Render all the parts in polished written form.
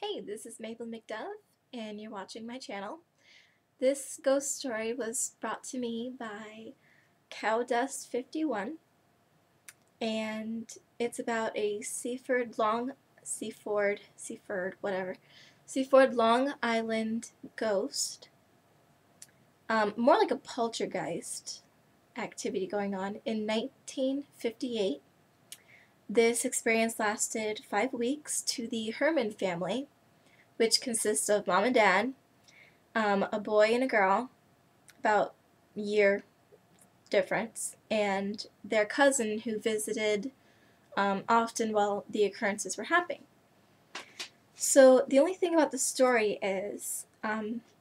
Hey, this is Mabel McDove, and you're watching my channel. This ghost story was brought to me by Cowdust51, and it's about a Seaford Long Island ghost. More like a poltergeist activity going on in 1958. This experience lasted 5 weeks to the Herman family, which consists of mom and dad, a boy and a girl, about a year difference, and their cousin who visited often while the occurrences were happening. So the only thing about the story is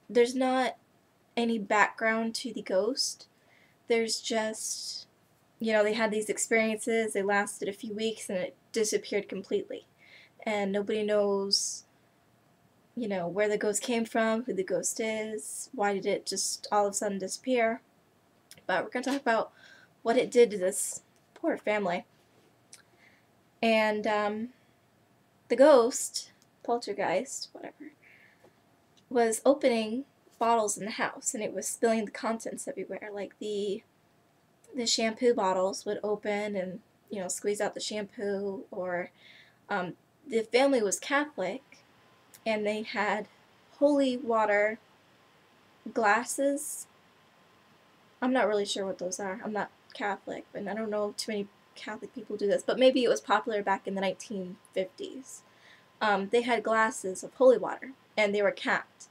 there's not any background to the ghost. There's just, they had these experiences, they lasted a few weeks, and it disappeared completely. And nobody knows where the ghost came from, who the ghost is, why did it just all of a sudden disappear. But we're going to talk about what it did to this poor family. And the ghost, poltergeist, whatever, was opening bottles in the house, and it was spilling the contents everywhere. Like the shampoo bottles would open and, squeeze out the shampoo, or the family was Catholic, and they had holy water glasses. I'm not really sure what those are. I'm not Catholic, and I don't know too many Catholic people do this, but maybe it was popular back in the 1950s. They had glasses of holy water, and they were capped,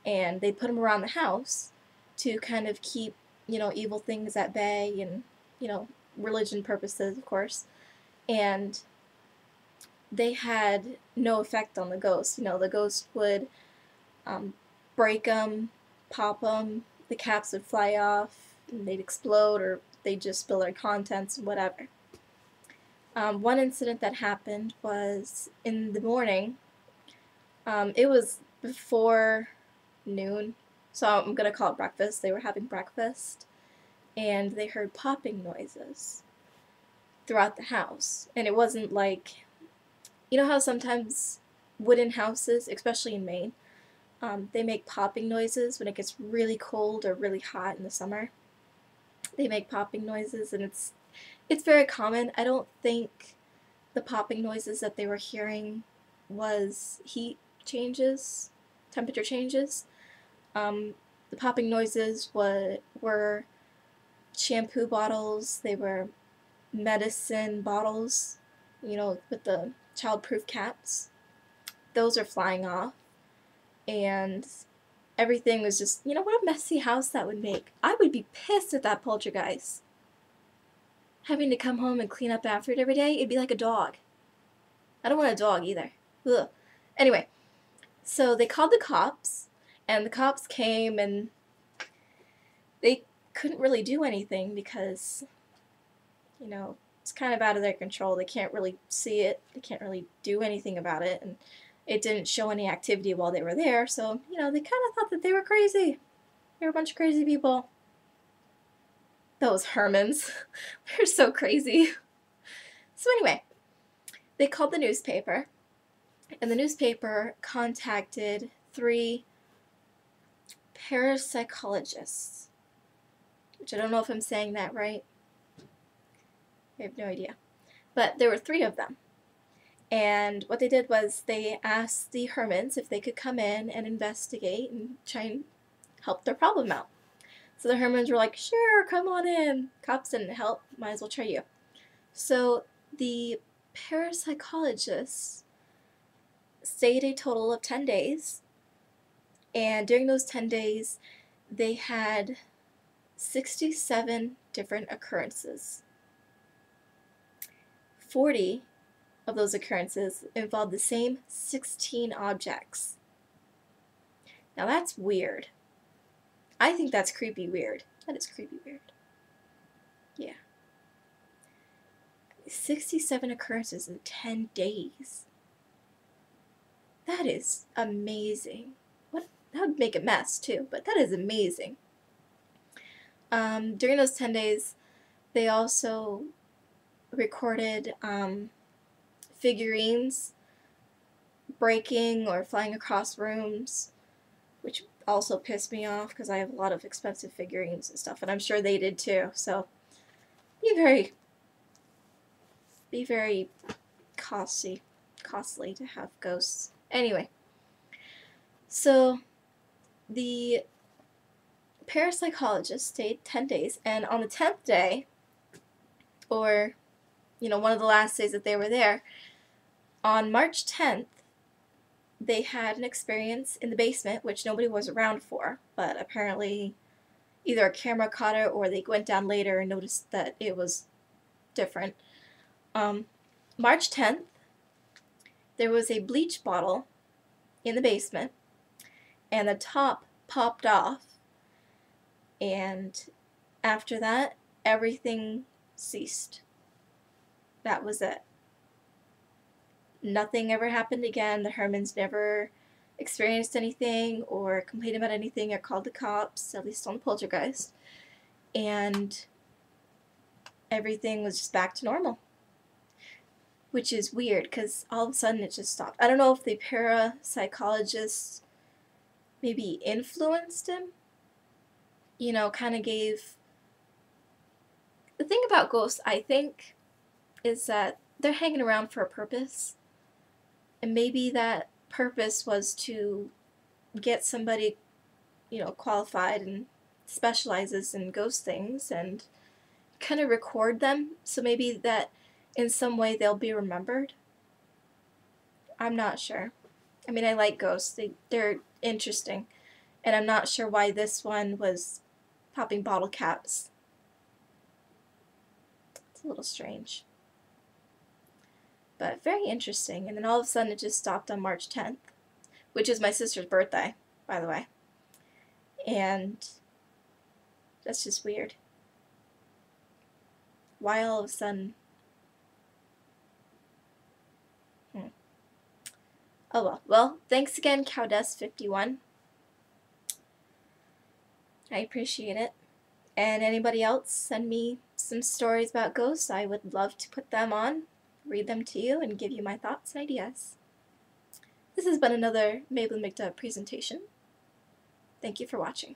and they put them around the house to kind of keep, evil things at bay, and, religion purposes, of course. And they had no effect on the ghost. The ghost would break them, pop them, the caps would fly off, and they'd explode, or they'd just spill their contents, whatever. One incident that happened was in the morning. It was before noon, so I'm going to call it breakfast. They were having breakfast, and they heard popping noises throughout the house. And it wasn't like, how sometimes wooden houses, especially in Maine, they make popping noises when it gets really cold or really hot in the summer. They make popping noises, and it's very common. I don't think the popping noises that they were hearing was heat changes, temperature changes. The popping noises were shampoo bottles, they were medicine bottles, with the childproof caps. Those are flying off, and everything was just, what a messy house that would make. I would be pissed at that poltergeist. Having to come home and clean up after it every day, it'd be like a dog. I don't want a dog either. Ugh. Anyway, so they called the cops, and the cops came, and they couldn't really do anything because, it's kind of out of their control. They can't really see it. They can't really do anything about it, and it didn't show any activity while they were there, so, they kind of thought that they were crazy. They were a bunch of crazy people. Those Hermans. They're so crazy. So anyway, they called the newspaper, and the newspaper contacted 3 parapsychologists, which I don't know if I'm saying that right. I have no idea. But there were 3 of them. And what they did was they asked the Hermans if they could come in and investigate and try and help their problem out. So the Hermans were like, sure, come on in. Cops didn't help, might as well try you. So the parapsychologists stayed a total of 10 days, and during those 10 days they had 67 different occurrences. 40 of those occurrences involved the same 16 objects. Now that's weird. I think that's creepy weird. That is creepy weird. Yeah. 67 occurrences in 10 days. That is amazing. That would make a mess too, but that is amazing. During those 10 days, they also recorded figurines breaking or flying across rooms, which also pissed me off because I have a lot of expensive figurines and stuff, and I'm sure they did too. So be very costly to have ghosts. Anyway, so the parapsychologist stayed 10 days, and on the 10th day, or one of the last days that they were there, on March 10th, they had an experience in the basement, which nobody was around for, but apparently either a camera caught it or they went down later and noticed that it was different. March 10th, there was a bleach bottle in the basement, and the top popped off, and after that, everything ceased. That was it. Nothing ever happened again. The Hermans never experienced anything or complained about anything or called the cops, at least on the Poltergeist. And everything was just back to normal. Which is weird, because all of a sudden it just stopped. I don't know if the parapsychologist maybe influenced him. Kind of gave... The thing about ghosts, I think, is that they're hanging around for a purpose. And maybe that purpose was to get somebody, qualified and specializes in ghost things and kind of record them. So maybe that in some way they'll be remembered. I'm not sure. I mean, I like ghosts. They're interesting. And I'm not sure why this one was popping bottle caps. It's a little strange. But very interesting. And then all of a sudden it just stopped on March 10th, which is my sister's birthday, by the way. And that's just weird. Why all of a sudden? Oh well. Well, thanks again, Cowdesk51. I appreciate it. And anybody else, send me some stories about ghosts. I would love to put them on, read them to you, and give you my thoughts and ideas. This has been another Maybelline McDubb presentation. Thank you for watching.